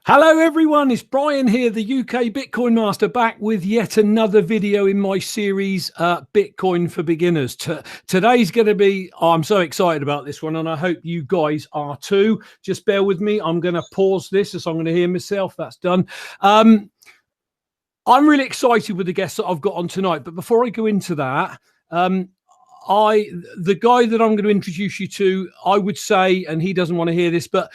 Hello everyone, it's Brian here, the UK Bitcoin Master, back with yet another video in my series, Bitcoin for Beginners. Today's going to be, I'm so excited about this one and I hope you guys are too. Just bear with me, I'm going to pause this as I'm going to hear myself, that's done. I'm really excited with the guests that I've got on tonight, but before I go into that, the guy that I'm going to introduce you to, I would say, and he doesn't want to hear this, but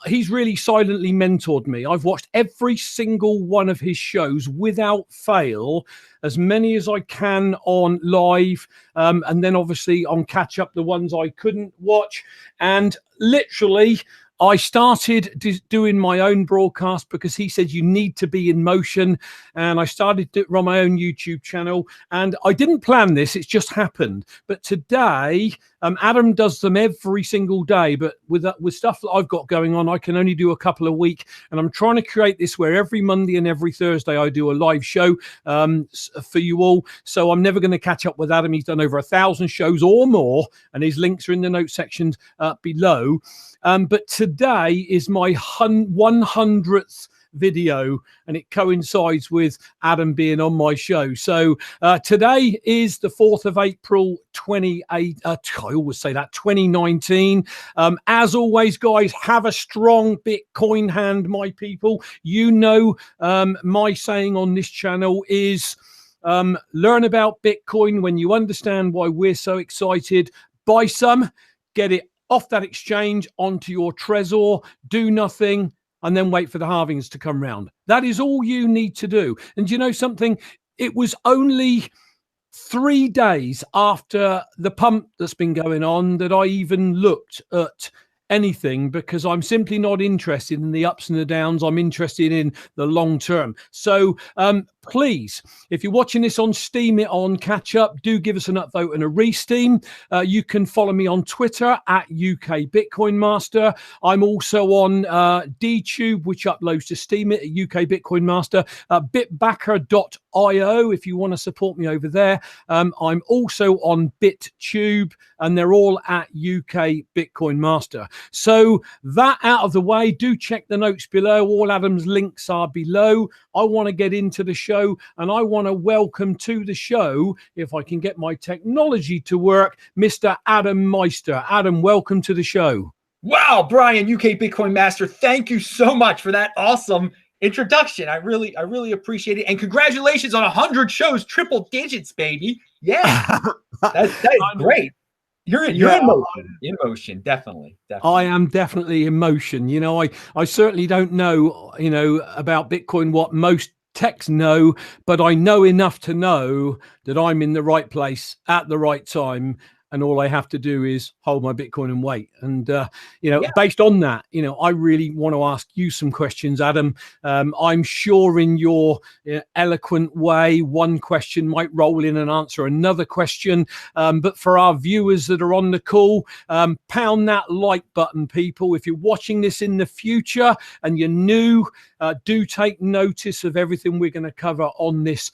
he's really silently mentored me. I've watched every single one of his shows without fail, as many as I can on live, and then obviously on catch up the ones I couldn't watch. And literally, I started doing my own broadcast because he said you need to be in motion, and I started to run my own YouTube channel, and I didn't plan this, it's just happened. But today, Adam does them every single day, but with stuff that I've got going on, I can only do a couple a week, and I'm trying to create this where every Monday and every Thursday I do a live show for you all. So I'm never going to catch up with Adam. He's done over 1,000 shows or more, and his links are in the notes section below. But today is my 100th video, and it coincides with Adam being on my show. So today is the 4th of April 2019. As always, guys, have a strong Bitcoin hand, my people. You know, my saying on this channel is learn about Bitcoin. When you understand why we're so excited, buy some, get it off that exchange onto your Trezor, do nothing, and then wait for the halvings to come round. That is all you need to do. And you know something? It was only 3 days after the pump that's been going on that I even looked at anything, because I'm simply not interested in the ups and the downs. I'm interested in the long term. So please, if you're watching this on Steemit on catch up, do give us an upvote and a re-steam. You can follow me on Twitter at uk.bitcoin.master. I'm also on DTube, which uploads to Steemit at uk.bitcoin.master. BitBacker.io if you want to support me over there. I'm also on Bit.Tube, and they're all at uk.bitcoin.master. So that out of the way, do check the notes below. All Adam's links are below. I want to get into the show, and I want to welcome to the show, if I can get my technology to work, Mr. Adam Meister. Adam, welcome to the show. Wow, Brian, UK Bitcoin Master, thank you so much for that awesome introduction. I really appreciate it, and congratulations on 100 shows, triple digits, baby. Yeah, that is great. You're in motion, definitely. I am definitely in motion. You know, I certainly don't know, you know, about Bitcoin what most techs know, but I know enough to know that I'm in the right place at the right time, and all I have to do is hold my Bitcoin and wait. And, you know, based on that, you know, I really want to ask you some questions, Adam. I'm sure in your eloquent way, one question might roll in and answer another question. But for our viewers that are on the call, pound that like button, people. If you're watching this in the future and you're new, do take notice of everything we're going to cover on this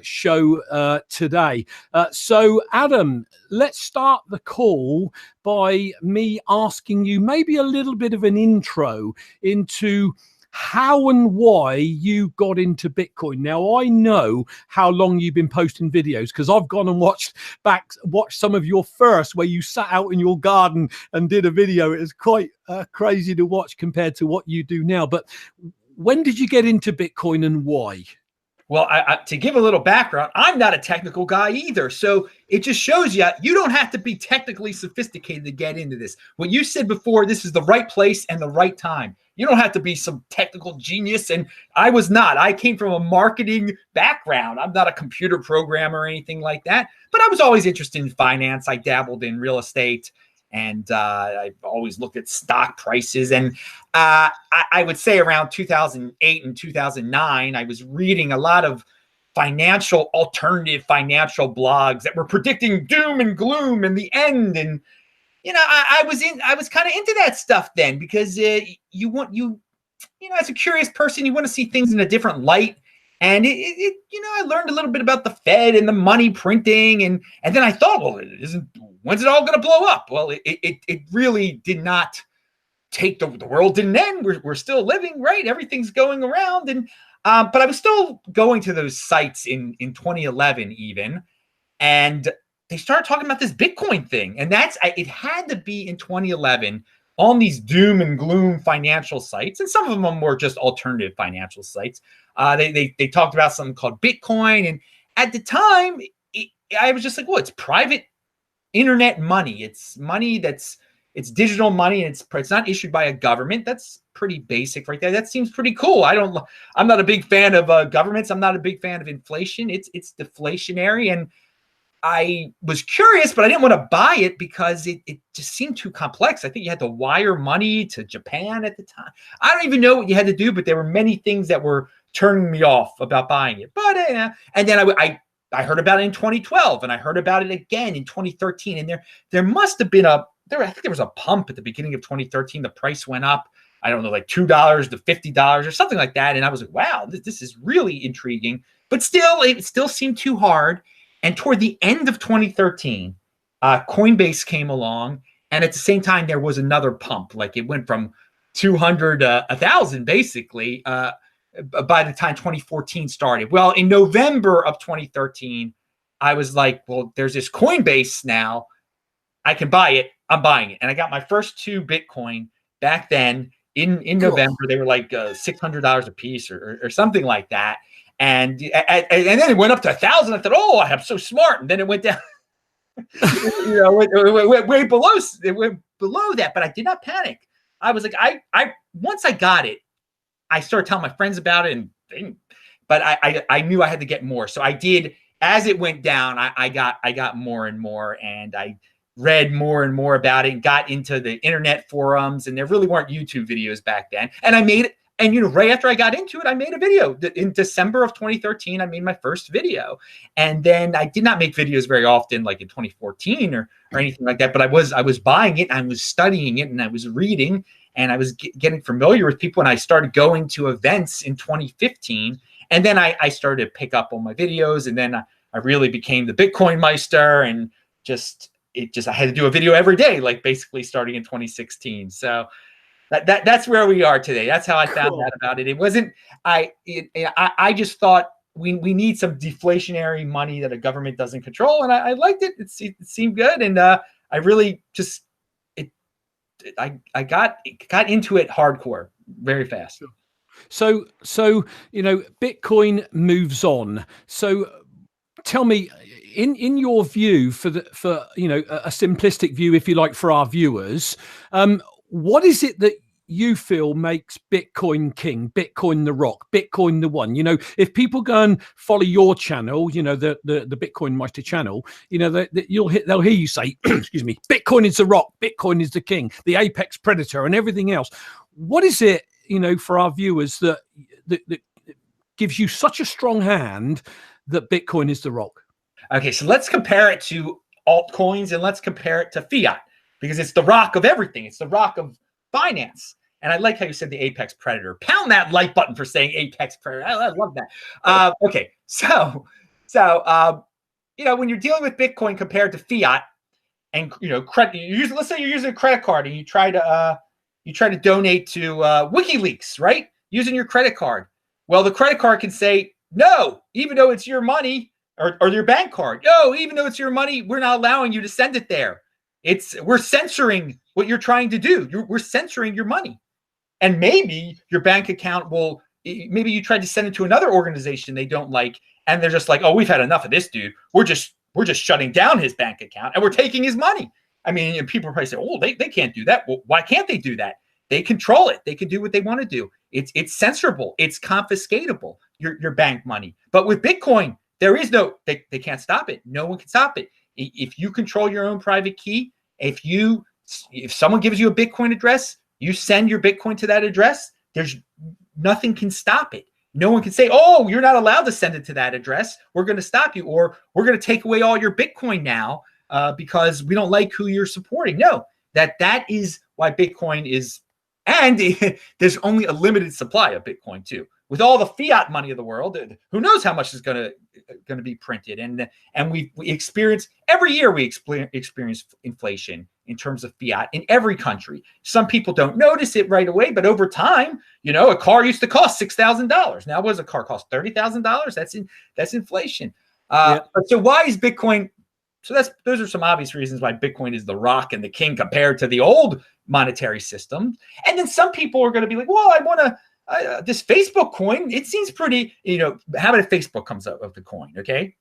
show today. So, Adam, let's start the call by me asking you maybe a little bit of an intro into how and why you got into Bitcoin. Now, I know how long you've been posting videos, because I've gone and watched some of your first, where you sat out in your garden and did a video. It was quite crazy to watch compared to what you do now. But when did you get into Bitcoin and why? Well, to give a little background, I'm not a technical guy either. So it just shows you don't have to be technically sophisticated to get into this. What you said before, this is the right place and the right time. You don't have to be some technical genius. And I was not. I came from a marketing background. I'm not a computer programmer or anything like that. But I was always interested in finance. I dabbled in real estate. And I've always looked at stock prices. And I would say around 2008 and 2009, I was reading a lot of alternative financial blogs that were predicting doom and gloom in the end. And, you know, I was kind of into that stuff then, because as a curious person, you want to see things in a different light. And I learned a little bit about the Fed and the money printing, and then I thought, well, when's it all going to blow up? Well, it really did not the world didn't end. We're still living, right? Everything's going around. And but I was still going to those sites in 2011 even, and they started talking about this Bitcoin thing. And it had to be in 2011 on these doom and gloom financial sites, and some of them were just alternative financial sites. They talked about something called Bitcoin, and at the time, I was just like, well, it's private internet money. It's money it's digital money, and it's not issued by a government. That's pretty basic right there. That seems pretty cool. I'm not a big fan of governments. I'm not a big fan of inflation. It's deflationary, and I was curious, but I didn't want to buy it because it just seemed too complex. I think you had to wire money to Japan at the time. I don't even know what you had to do, but there were many things that were turning me off about buying it. But and then I heard about it in 2012, and I heard about it again in 2013. And there must have been I think there was a pump at the beginning of 2013. The price went up, I don't know, like $2 to $50 or something like that. And I was like, wow, this is really intriguing. But still, it still seemed too hard. And toward the end of 2013, Coinbase came along, and at the same time, there was another pump. Like it went from 200 to 1,000, basically, by the time 2014 started. Well, in November of 2013, I was like, well, there's this Coinbase now. I can buy it. I'm buying it. And I got my first 2 Bitcoin back then in November. They were like $600 a piece or something like that. And then it went up to 1,000. I thought, oh, I'm so smart. And then it went down, it went way below. It went below that, but I did not panic. I was like, once I got it, I started telling my friends about it, but I knew I had to get more. So I did. As it went down, I got more and more, and I read more and more about it and got into the internet forums. And there really weren't YouTube videos back then. And I made it. And, right after I got into it, I made a video. In December of 2013, I made my first video. And then I did not make videos very often, like in 2014 or anything like that. But I was buying it, and I was studying it, and I was reading, and I was getting familiar with people. And I started going to events in 2015. And then I started to pick up on my videos. And then I really became the Bitcoin Meister, and I had to do a video every day, like basically starting in 2016. So that's where we are today. That's how I found out about it. It wasn't, I just thought we need some deflationary money that a government doesn't control. And I liked it. It seemed good. And I really just, I got into it hardcore very fast. So, Bitcoin moves on. So tell me, in your view, for a simplistic view, if you like, for our viewers, what is it that you feel makes Bitcoin king, Bitcoin the rock, Bitcoin the one? If people go and follow your channel, the Bitcoin Meister channel, they'll hear you say, excuse me, Bitcoin is the rock, Bitcoin is the king, the apex predator, and everything else. What is it, for our viewers that gives you such a strong hand that Bitcoin is the rock? Okay, so let's compare it to altcoins, and let's compare it to fiat, because it's the rock of everything. It's the rock of finance. And I like how you said the apex predator. Pound that like button for saying apex predator. I love that. Okay, so when you're dealing with Bitcoin compared to fiat, and credit, let's say you're using a credit card, and you try to donate to WikiLeaks, right? Using your credit card. Well, the credit card can say no, even though it's your money, or your bank card. No, even though it's your money, we're not allowing you to send it there. We're censoring what you're trying to do. We're censoring your money. And maybe your bank account maybe you tried to send it to another organization they don't like, and they're just like, oh, we've had enough of this dude. We're just shutting down his bank account, and we're taking his money. I mean, and people probably say, oh, they can't do that. Well, why can't they do that? They control it. They can do what they want to do. It's censorable. It's confiscatable, your bank money. But with Bitcoin, there is they can't stop it. No one can stop it. If you control your own private key, if someone gives you a Bitcoin address, you send your Bitcoin to that address, nothing can stop it. No one can say, oh, you're not allowed to send it to that address. We're going to stop you, or we're going to take away all your Bitcoin now because we don't like who you're supporting. No, that is why Bitcoin is, and there's only a limited supply of Bitcoin too. with all the fiat money of the world, who knows how much is going to be printed. And we experience every year, we experience inflation in terms of fiat in every country. Some people don't notice it right away, but over time, you know, a car used to cost $6,000. Now, what does a car cost? $30,000. That's inflation. So why is Bitcoin? So those are some obvious reasons why Bitcoin is the rock and the king compared to the old monetary system. And then some people are going to be like, well, I want to, this Facebook coin, it seems pretty, you know, how about if Facebook comes up with the coin? Okay.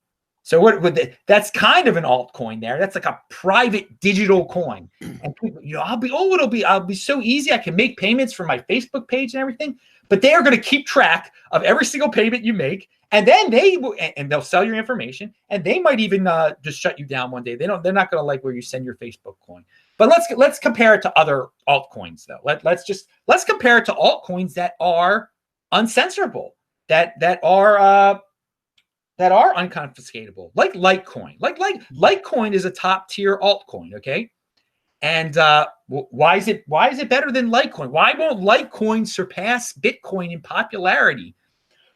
So what would that's kind of an altcoin there. That's like a private digital coin. And people, you know, I'll be so easy. I can make payments from my Facebook page and everything, but they are going to keep track of every single payment you make. And then they'll sell your information, and they might even just shut you down one day. They're not going to like where you send your Facebook coin. But let's compare it to other altcoins though. Let's compare it to altcoins that are uncensorable, that are unconfiscatable, like Litecoin. Like Litecoin is a top tier altcoin, okay? And why is it better than Litecoin? Why won't Litecoin surpass Bitcoin in popularity?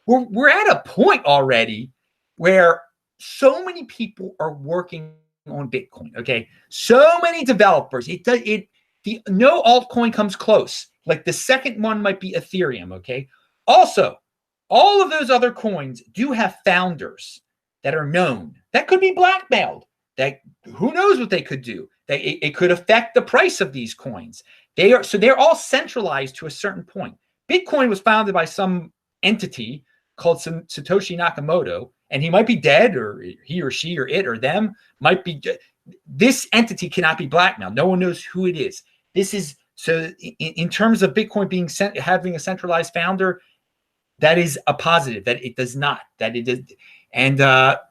We're at a point already where so many people are working on Bitcoin. Okay, so many developers. No altcoin comes close. Like the second one might be Ethereum. Okay. Also, all of those other coins do have founders that are known that could be blackmailed. That who knows what they could do. It could affect the price of these coins. They're all centralized to a certain point. Bitcoin was founded by some entity called Satoshi Nakamoto, and he might be dead, or he or she or it or them might be. This entity cannot be blackmailed. No one knows who it is. This is so in terms of Bitcoin being having a centralized founder, that is a positive. That it does not. That it is, and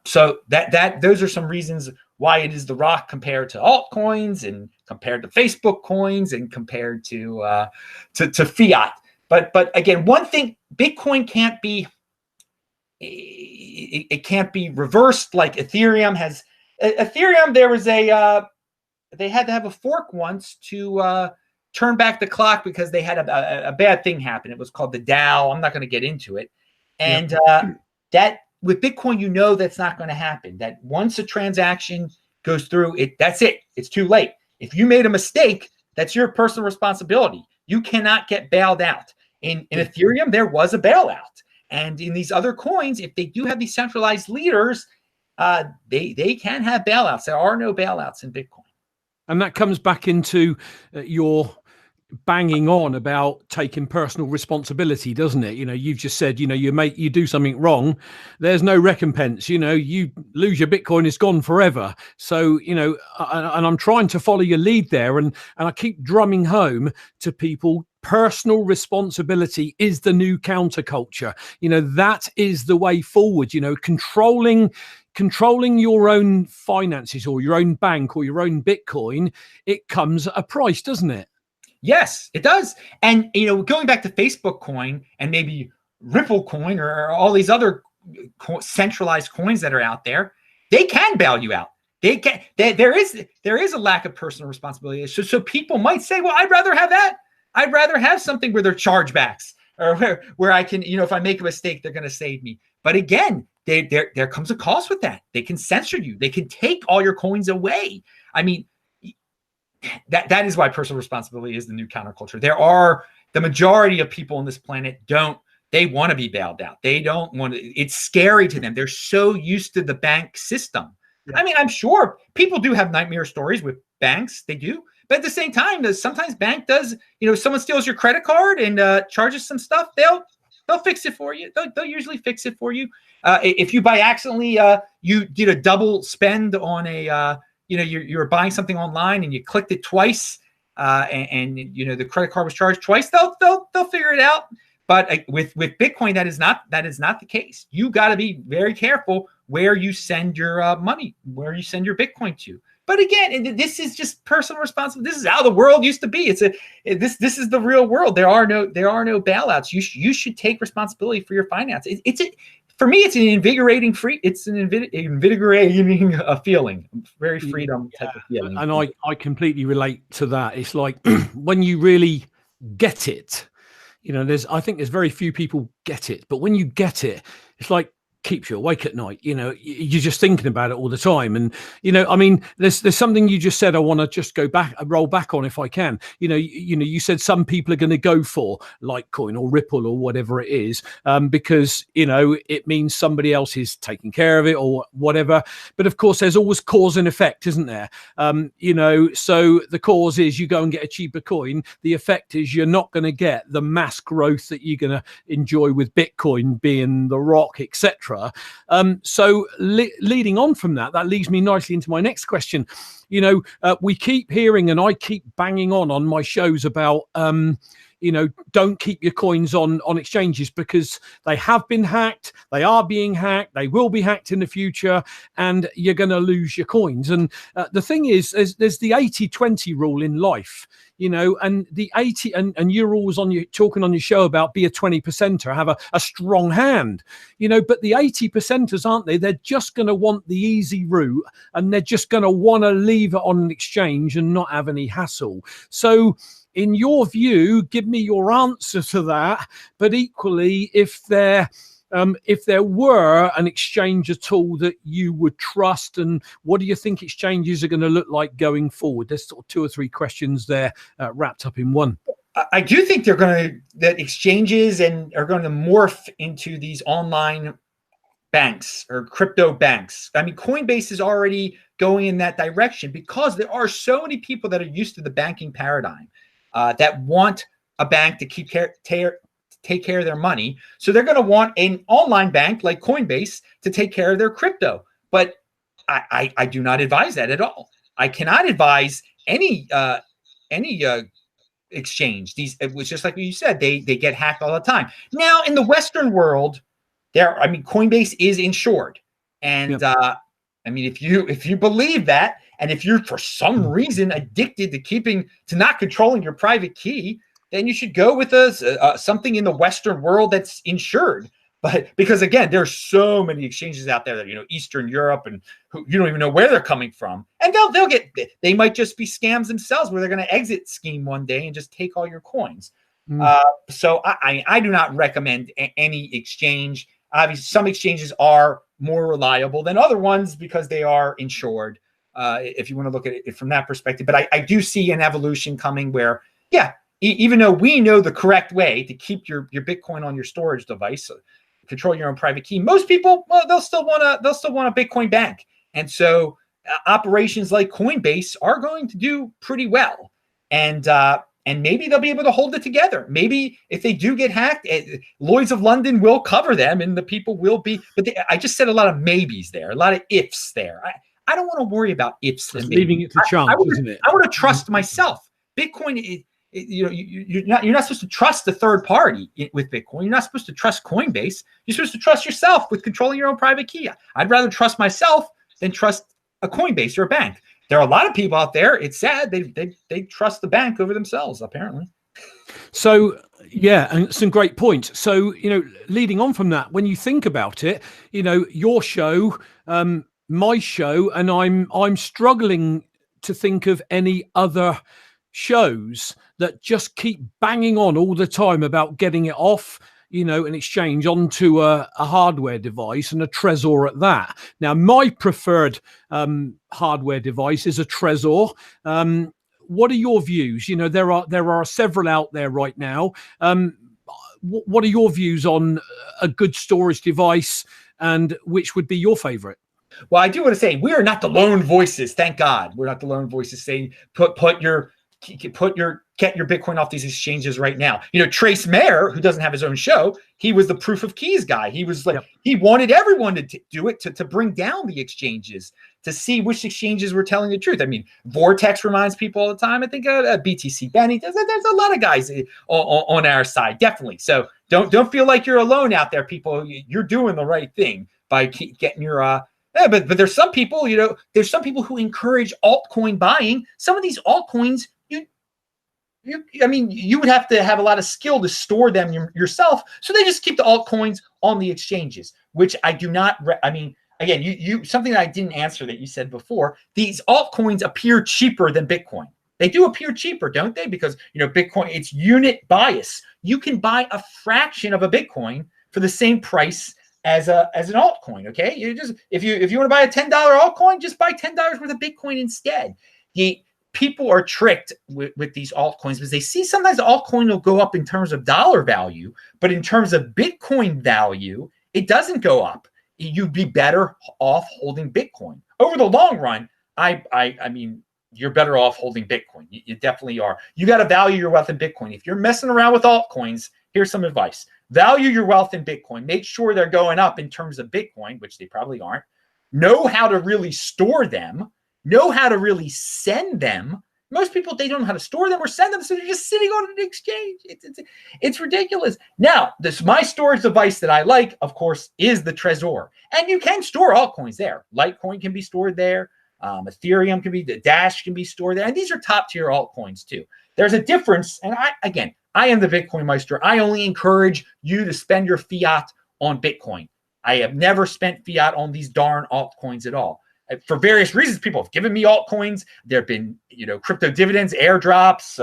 so that those are some reasons why it is the rock compared to altcoins and compared to Facebook coins and compared to fiat. But again, one thing, Bitcoin can't be. It can't be reversed like Ethereum has. Ethereum, there was they had to have a fork once to turn back the clock because they had a bad thing happen. It was called the DAO. I'm not going to get into it. And that with Bitcoin, you know that's not going to happen. That once a transaction goes through, that's it. It's too late. If you made a mistake, that's your personal responsibility. You cannot get bailed out. In Ethereum, there was a bailout. And in these other coins, if they do have these centralized leaders, they can have bailouts. There are no bailouts in Bitcoin. And that comes back into your banging on about taking personal responsibility, doesn't it? You know, you've just said, you know, you do something wrong, there's no recompense. You know, you lose your Bitcoin, it's gone forever. So, you know, and I'm trying to follow your lead there, and I keep drumming home to people. Personal responsibility is the new counterculture. You know, that is the way forward. You know, controlling your own finances or your own bank or your own Bitcoin, it comes at a price, doesn't it? Yes, it does. And, you know, going back to Facebook coin and maybe Ripple coin or all these other centralized coins that are out there, they can bail you out. They can. There is a lack of personal responsibility. So people might say, well, I'd rather have that. I'd rather have something where there are chargebacks or where I can, you know, if I make a mistake, they're going to save me. But again, there comes a cost with that. They can censor you. They can take all your coins away. I mean, that is why personal responsibility is the new counterculture. The majority of people on this planet they want to be bailed out. They don't want to, it's scary to them. They're so used to the bank system. Yeah. I mean, I'm sure people do have nightmare stories with banks. They do. But at the same time, sometimes bank does, you know, someone steals your credit card and charges some stuff, they'll fix it for you. They'll usually fix it for you. If you by accidentally, you did a double spend on you know, you're buying something online and you clicked it twice and you know, the credit card was charged twice, they'll figure it out. But with Bitcoin, that is not the case. You got to be very careful where you send your money, where you send your Bitcoin to. But again, this is just personal responsibility. This is how the world used to be. This is the real world. There are no bailouts. You should take responsibility for your finances. For me, it's an invigorating feeling, very freedom type of feeling. And I completely relate to that. It's like when you really get it, I think there's very few people get it, but when you get it, it's like keeps you awake at night. You're just thinking about it all the time. And I mean, there's something you just said I want to just roll back on if I can. You said some people are going to go for Litecoin or Ripple or whatever it is, because it means somebody else is taking care of it or whatever. But of course, there's always cause and effect, isn't there? So the cause is you go and get a cheaper coin. The effect is you're not going to get the mass growth that you're going to enjoy with Bitcoin being the rock, etc. So leading on from that leads me nicely into my next question. We keep hearing, and I keep banging on my shows about, don't keep your coins on exchanges because they have been hacked, they are being hacked, they will be hacked in the future, and you're going to lose your coins. And the thing is, there's the 80-20 rule in life. And the 80, and you're always talking on your show about be a 20%er, have a strong hand, but the 80%ers, aren't they? They're just going to want the easy route, and they're just going to want to leave it on an exchange and not have any hassle. So in your view, give me your answer to that. But equally, if there were an exchange at all that you would trust, and what do you think exchanges are going to look like going forward? There's sort of 2 or 3 questions there wrapped up in one. I do think that exchanges are going to morph into these online banks or crypto banks. I mean, Coinbase is already going in that direction because there are so many people that are used to the banking paradigm that want a bank to take care of their money. So they're going to want an online bank like Coinbase to take care of their crypto. But I do not advise that at all. I cannot advise any exchange. It was just like you said, they get hacked all the time. Now in the Western world, Coinbase is insured. And yep. If you believe that, and if you're for some reason addicted to not controlling your private key, then you should go with something in the Western world that's insured. But because again, there's so many exchanges out there that Eastern Europe and you don't even know where they're coming from, and they might just be scams themselves where they're going to exit scheme one day and just take all your coins. So I do not recommend any exchange. Obviously, some exchanges are more reliable than other ones because they are insured. If you want to look at it from that perspective, but I do see an evolution coming where, even though we know the correct way to keep your Bitcoin on your storage device, control your own private key, most people, they'll still want a Bitcoin bank, and so operations like Coinbase are going to do pretty well, and maybe they'll be able to hold it together. Maybe if they do get hacked, Lloyd's of London will cover them, and the people will be. But I just said a lot of maybes there, a lot of ifs there. I don't want to worry about ifs. Just leaving it to chance, isn't it? I want to trust myself. Bitcoin, you're not supposed to trust the third party with Bitcoin. You're not supposed to trust Coinbase. You're supposed to trust yourself with controlling your own private key. I'd rather trust myself than trust a Coinbase or a bank. There are a lot of people out there. It's sad they trust the bank over themselves, apparently. So yeah, and some great points. So leading on from that, when you think about it, your show, my show, and I'm struggling to think of any other shows that just keep banging on all the time about getting it off an exchange onto a hardware device, and a Trezor at that. Now, my preferred hardware device is a Trezor. What are your views? There are several out there right now. What are your views on a good storage device, and which would be your favorite? Well, I do want to say we are not the lone voices. Thank God, we're not the lone voices saying get your Bitcoin off these exchanges right now. Trace Mayer, who doesn't have his own show, he was the proof of keys guy. He was like, He wanted everyone to do it to bring down the exchanges, to see which exchanges were telling the truth. I mean, Vortex reminds people all the time. I think BTC Benny. There's a lot of guys on our side, definitely. So don't feel like you're alone out there, people. You're doing the right thing by getting your but there's some people, there's some people who encourage altcoin buying. Some of these altcoins, you would have to have a lot of skill to store them yourself. So they just keep the altcoins on the exchanges, which I do not. Again, you something that I didn't answer that you said before. These altcoins appear cheaper than Bitcoin. They do appear cheaper, don't they? Because, Bitcoin, it's unit bias. You can buy a fraction of a Bitcoin for the same price as an altcoin. Okay, if you want to buy a $10 altcoin, just buy $10 worth of Bitcoin instead. People are tricked with these altcoins because they see sometimes the altcoin will go up in terms of dollar value, but in terms of Bitcoin value, it doesn't go up. You'd be better off holding Bitcoin over the long run. I mean, you're better off holding Bitcoin. You definitely are. You got to value your wealth in Bitcoin. If you're messing around with altcoins, here's some advice. Value your wealth in Bitcoin. Make sure they're going up in terms of Bitcoin, which they probably aren't. Know how to really store them. Know how to really send them. Most people, they don't know how to store them or send them, so they're just sitting on an exchange. It's ridiculous. Now, my storage device that I like, of course, is the Trezor. And you can store altcoins there. Litecoin can be stored there. Ethereum can be, the Dash can be stored there. And these are top tier altcoins too. There's a difference. And I am the Bitcoin Meister. I only encourage you to spend your fiat on Bitcoin. I have never spent fiat on these darn altcoins at all. For various reasons, people have given me altcoins. There have been, crypto dividends, airdrops,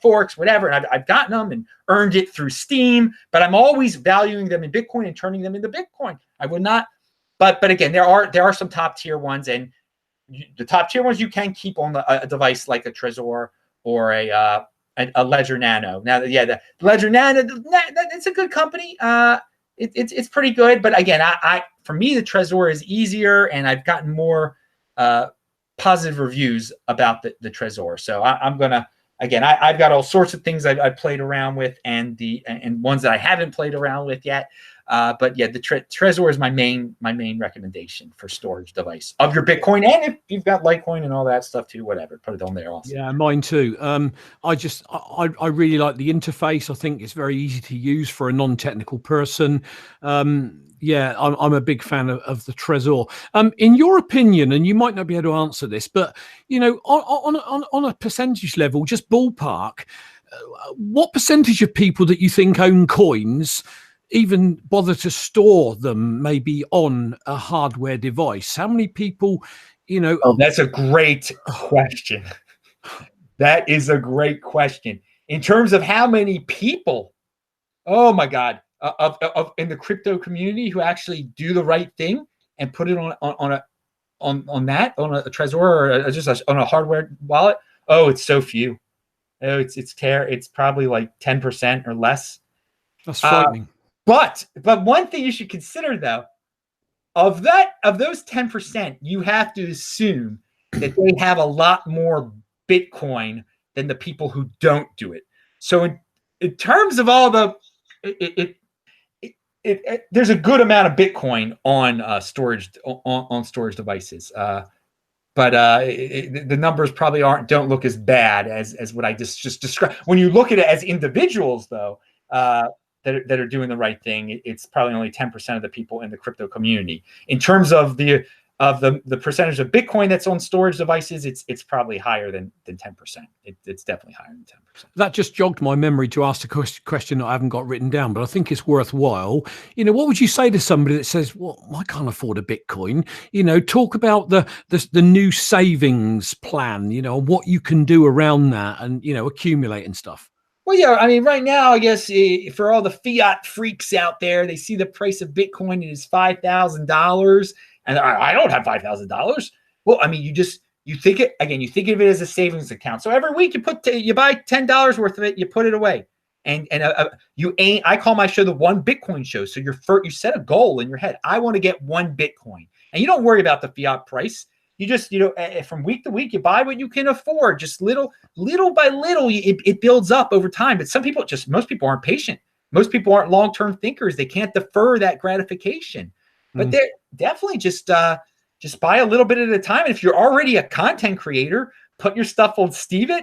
forks, whatever. And I've gotten them and earned it through Steem, but I'm always valuing them in Bitcoin and turning them into Bitcoin. I would not, but again, there are some top tier ones, and the top tier ones you can keep on a device like a Trezor or a Ledger Nano. Now, the Ledger Nano, it's a good company. It's pretty good, but again, for me, the Trezor is easier, and I've gotten more positive reviews about the Trezor. So I'm gonna, again, I've got all sorts of things I've played around with, and ones that I haven't played around with yet. But yeah, the Trezor is my main recommendation for storage device of your Bitcoin, and if you've got Litecoin and all that stuff too, whatever, put it on there also. Yeah, mine too. I really like the interface. I think it's very easy to use for a non-technical person. Yeah, I'm a big fan of the Trezor. In your opinion, and you might not be able to answer this, but on a percentage level, just ballpark, what percentage of people that you think own coins even bother to store them maybe on a hardware device? How many people, Oh, that's a great question. That is a great question. In terms of how many people, oh my God, in the crypto community who actually do the right thing and put it on a Trezor or just on a hardware wallet. Oh, it's so few. Oh, it's probably like 10% or less. That's frightening. But one thing you should consider, though, of those 10%, you have to assume that they have a lot more Bitcoin than the people who don't do it. So in terms of all there's a good amount of Bitcoin on storage devices. But the numbers probably don't look as bad as what I just described. When you look at it as individuals, though, that are doing the right thing, it's probably only 10% of the people in the crypto community. In terms of the percentage of Bitcoin that's on storage devices, it's probably higher than 10%. It's definitely higher than 10%. That just jogged my memory to ask a question that I haven't got written down, but I think it's worthwhile. What would you say to somebody that says, well, I can't afford a Bitcoin? Talk about the new savings plan, and what you can do around that and, accumulate and stuff. Well, yeah, I mean, right now, I guess for all the fiat freaks out there, they see the price of Bitcoin is $5,000, and I don't have $5,000. Well, I mean, you think of it as a savings account. So every week you buy $10 worth of it, you put it away, and I call my show the One Bitcoin Show. So you set a goal in your head. I want to get 1 Bitcoin, and you don't worry about the fiat price. You just, from week to week, you buy what you can afford. Just little by little, it builds up over time. But most people aren't patient. Most people aren't long-term thinkers. They can't defer that gratification. But they're definitely just buy a little bit at a time. And if you're already a content creator, put your stuff on Steemit.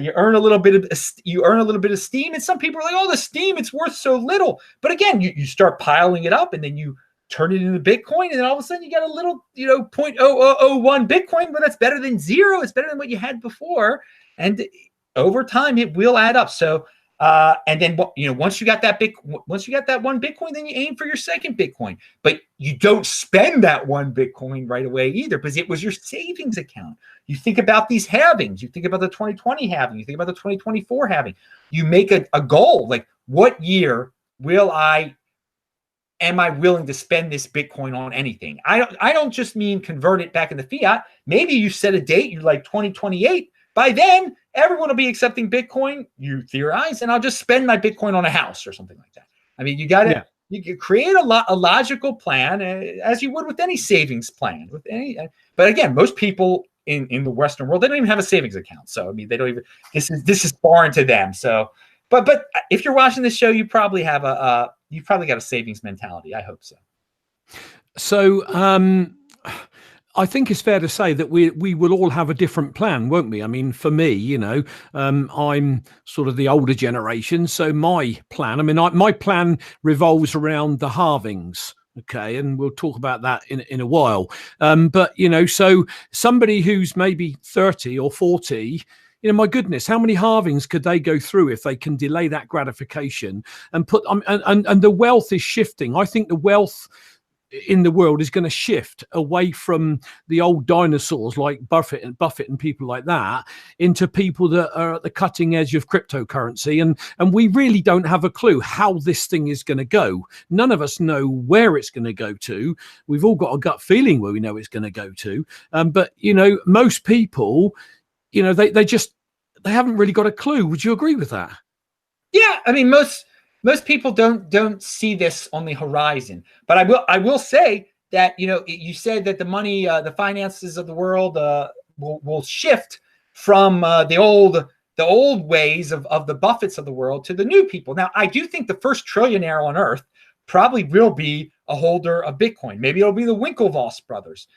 You earn a little bit of Steem. And some people are like, oh, the Steem, it's worth so little. But again, you start piling it up, and then you turn it into Bitcoin, and then all of a sudden you got a little, 0.0001 Bitcoin, but that's better than zero. It's better than what you had before. And over time, it will add up. So And then once you got that one Bitcoin, then you aim for your second Bitcoin. But you don't spend that one Bitcoin right away either, because it was your savings account. You think about these halvings. You think about the 2020 halving. You think about the 2024 halving. You make a goal, like, what year am I willing to spend this Bitcoin on anything? I don't just mean convert it back into fiat. Maybe you set a date, you're like 2028. By then, everyone will be accepting Bitcoin, you theorize, and I'll just spend my Bitcoin on a house or something like that. I mean, you got to you can create a logical plan, as you would with any savings plan. But again, most people in the Western world, they don't even have a savings account. So I mean, they don't even. This is foreign to them. So, but if you're watching this show, you probably have you've probably got a savings mentality. I hope so. So I think it's fair to say that we will all have a different plan, won't we? I mean, for me, I'm sort of the older generation. So my plan, my plan revolves around the halvings. Okay. And we'll talk about that in a while. But, so somebody who's maybe 30 or 40, my goodness, how many halvings could they go through if they can delay that gratification and put and the wealth is shifting. I think the wealth in the world is going to shift away from the old dinosaurs like Buffett and people like that into people that are at the cutting edge of cryptocurrency. And we really don't have a clue how this thing is going to go. None of us know where it's going to go to. We've all got a gut feeling where we know it's going to go to. But, most people, they haven't really got a clue. Would you agree with that? Yeah. I mean, most people don't see this on the horizon, but I will say that, you said that the money, the finances of the world will shift from the old ways of the Buffetts of the world to the new people. Now, I do think the first trillionaire on earth probably will be a holder of Bitcoin. Maybe it'll be the Winklevoss brothers.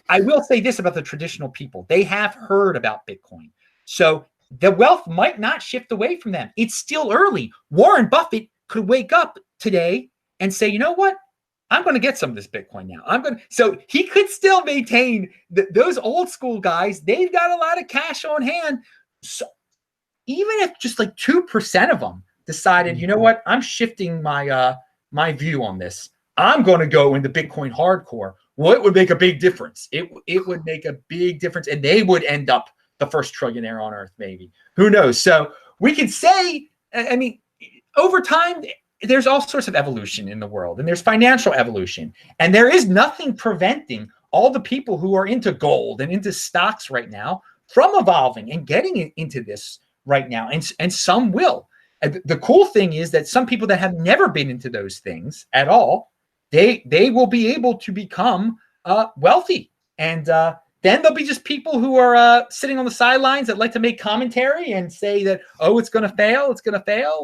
I will say this about the traditional people. They have heard about Bitcoin. So the wealth might not shift away from them. It's still early. Warren Buffett could wake up today and say, you know what? I'm going to get some of this Bitcoin now. So he could still maintain those old school guys. They've got a lot of cash on hand. So even if just like 2% of them decided, you know what? I'm shifting my view on this. I'm going to go into Bitcoin hardcore. Well, it would make a big difference. It would make a big difference, and they would end up the first trillionaire on earth, maybe. Who knows? So we could say, I mean, over time, there's all sorts of evolution in the world, and there's financial evolution, and there is nothing preventing all the people who are into gold and into stocks right now from evolving and getting into this right now, and some will. And the cool thing is that some people that have never been into those things at all, they will be able to become wealthy, and then there'll be just people who are sitting on the sidelines that like to make commentary and say that, oh, it's going to fail,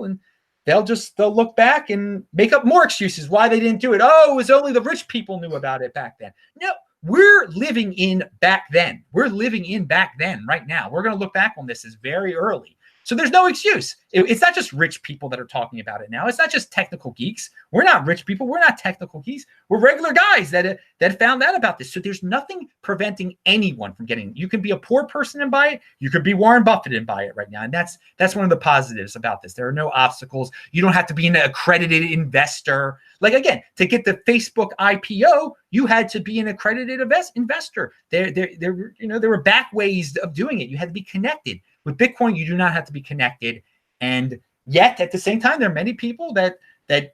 and they'll look back and make up more excuses why they didn't do it. Oh, it was only the rich people knew about it back then. No, we're living in back then. We're living in back then right now. We're going to look back on this as very early. So there's no excuse. It's not just rich people that are talking about it now. It's not just technical geeks. We're not rich people. We're not technical geeks. We're regular guys that found out about this. So there's nothing preventing anyone from getting it. You can be a poor person and buy it. You could be Warren Buffett and buy it right now. And that's one of the positives about this. There are no obstacles. You don't have to be an accredited investor. Like, again, to get the Facebook IPO, you had to be an accredited investor. There were back ways of doing it. You had to be connected. With Bitcoin, you do not have to be connected. And yet, at the same time, there are many people that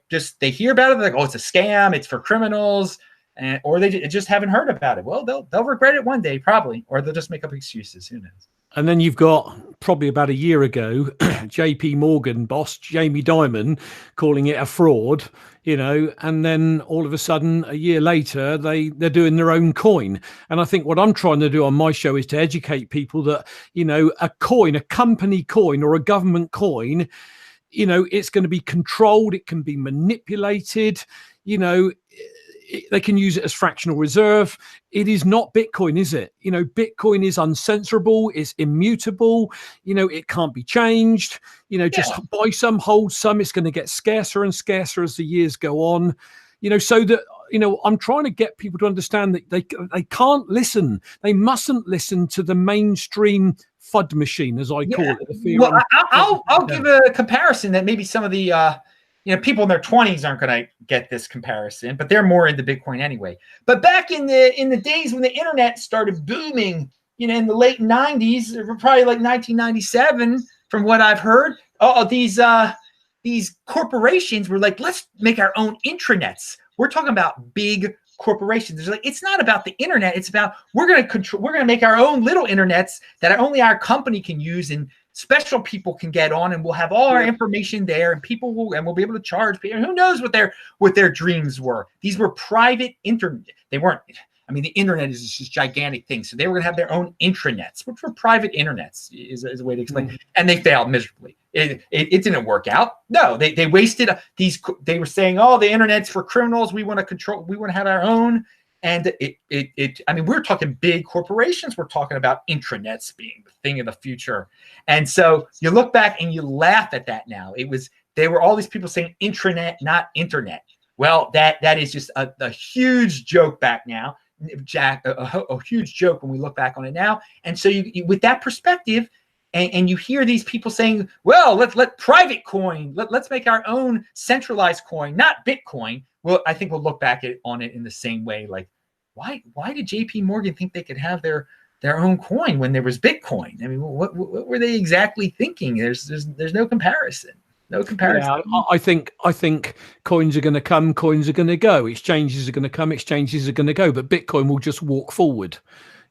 just, they hear about it, they're like, oh, it's a scam, it's for criminals, or they just haven't heard about it. Well, they'll regret it one day, probably, or they'll just make up excuses. Who knows? And then you've got, probably about a year ago, JP Morgan boss Jamie Dimon calling it a fraud, and then all of a sudden, a year later, they're doing their own coin. And I think what I'm trying to do on my show is to educate people that, a coin, a company coin or a government coin, it's going to be controlled. It can be manipulated, they can use it as fractional reserve. It is not Bitcoin, is it? Bitcoin is uncensorable, it's immutable, it can't be changed. Just buy some, hold some. It's going to get scarcer and scarcer as the years go on. So that, I'm trying to get people to understand that they can't listen. They mustn't listen to the mainstream FUD machine, as I call it. Well, I'll give a comparison that maybe some of the people in their 20s aren't going to get this comparison, but they're more into Bitcoin anyway. But back in the days when the internet started booming, in the late 90s, probably like 1997, from what I've heard, these corporations were like, let's make our own intranets. We're talking about big corporations. There's it's not about the internet. It's about we're going to make our own little internets that only our company can use, and special people can get on, and we'll have all our information there, and we'll be able to charge people. Who knows what their dreams were? These were private internet. They weren't. I mean, the internet is just gigantic thing. So they were going to have their own intranets, which were private internets, is a way to explain. And they failed miserably. It didn't work out. No, they wasted these. They were saying, oh, the internet's for criminals. We want to control. We want to have our own. And I mean, we're talking big corporations. We're talking about intranets being the thing of the future. And so you look back and you laugh at that now. They were all these people saying intranet, not internet. Well, that is just a huge joke back now. Jack, a huge joke when we look back on it now. And so you with that perspective, and you hear these people saying, well, let private coin, let's make our own centralized coin, not Bitcoin. Well, I think we'll look back on it in the same way. Like, why did JP Morgan think they could have their own coin when there was Bitcoin? I mean, what were they exactly thinking? There's no comparison. No comparison. Yeah, I think coins are going to come, coins are going to go. Exchanges are going to come, exchanges are going to go. But Bitcoin will just walk forward.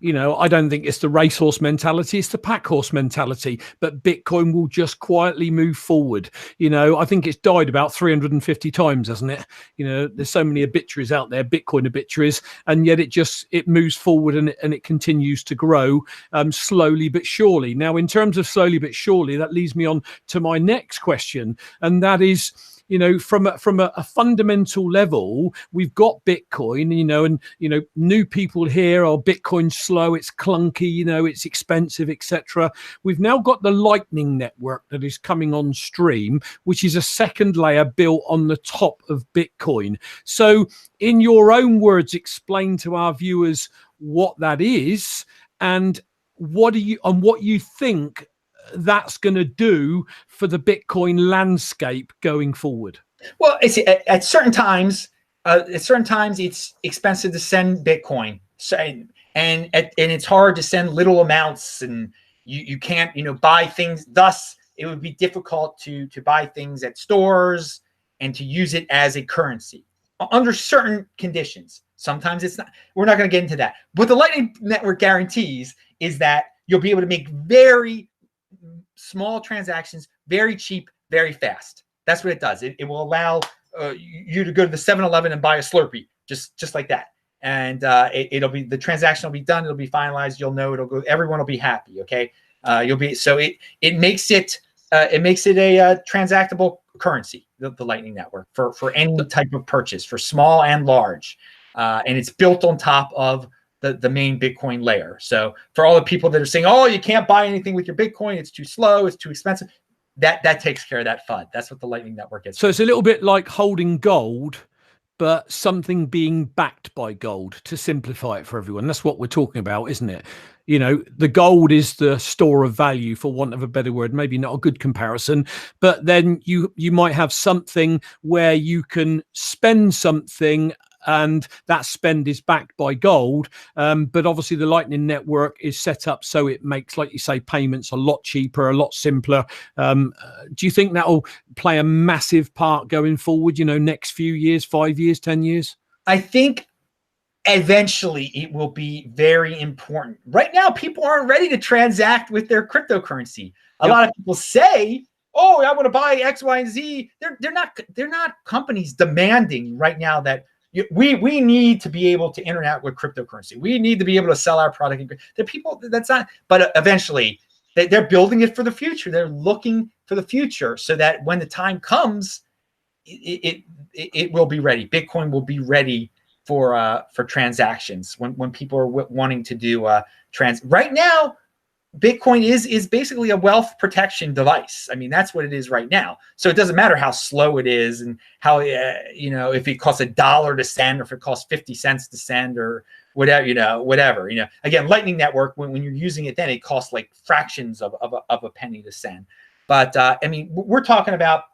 I don't think it's the racehorse mentality, it's the pack horse mentality. But Bitcoin will just quietly move forward. I think it's died about 350 times, hasn't it? There's so many obituaries out there, Bitcoin obituaries, and yet it moves forward and it continues to grow slowly but surely. Now, in terms of slowly but surely, that leads me on to my next question, and that is, from a fundamental level, we've got Bitcoin, and new people here are Bitcoin's slow, it's clunky, it's expensive, etc. We've now got the Lightning Network that is coming on stream, which is a second layer built on the top of Bitcoin. So, in your own words, explain to our viewers what that is and what you think that's going to do for the Bitcoin landscape going forward. Well, at certain times it's expensive to send Bitcoin, so, and it's hard to send little amounts, and you can't buy things. Thus, it would be difficult to buy things at stores and to use it as a currency under certain conditions. Sometimes it's not. We're not going to get into that. What the Lightning Network guarantees is that you'll be able to make very small transactions, very cheap, very fast. That's what it does. It will allow you to go to the 7-Eleven and buy a Slurpee, just like that. And it'll be, the transaction will be done. It'll be finalized. You'll know it'll go. Everyone will be happy. Okay. It makes it a transactable currency, the Lightning Network, for any type of purchase, for small and large. And it's built on top of the main Bitcoin layer. So for all the people that are saying, oh, you can't buy anything with your Bitcoin, it's too slow, it's too expensive, that takes care of that FUD. That's what the Lightning Network is. So it's a little bit like holding gold, but something being backed by gold, to simplify it for everyone. That's what we're talking about, isn't it? The gold is the store of value, for want of a better word, maybe not a good comparison, but then you might have something where you can spend something and that spend is backed by gold. But obviously the Lightning Network is set up so it makes, like you say, payments a lot cheaper, a lot simpler. Do you think that will play a massive part going forward, next few years, 5 years, 10 years? I think eventually it will be very important. Right now, people aren't ready to transact with their cryptocurrency. A lot of people say, oh, I want to buy X, Y, and Z. They're not companies demanding right now that we need to be able to interact with cryptocurrency. We need to be able to sell our product. The people, that's not, but eventually they're building it for the future. They're looking for the future so that when the time comes, it will be ready. Bitcoin will be ready for transactions when people are wanting to do right now. Bitcoin is basically a wealth protection device. I mean, that's what it is right now. So it doesn't matter how slow it is and how, if it costs $1 to send, or if it costs 50 cents to send, or whatever. Again, Lightning Network, when you're using it, then it costs like fractions of a penny to send. But I mean, we're talking about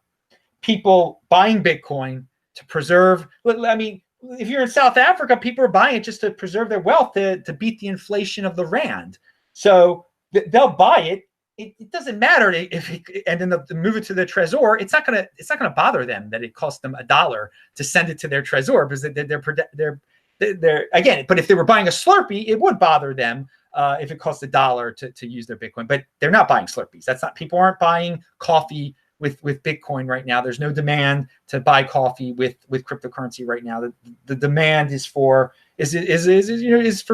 people buying Bitcoin to preserve. I mean, if you're in South Africa, people are buying it just to preserve their wealth, to beat the inflation of the rand. So they'll buy it. It doesn't matter and then they'll move it to their Trezor. It's not gonna bother them that it costs them $1 to send it to their Trezor, because they're again. But if they were buying a Slurpee, it would bother them if it costs $1 to use their Bitcoin. But they're not buying Slurpees. People aren't buying coffee with Bitcoin right now. There's no demand to buy coffee with cryptocurrency right now. The demand is for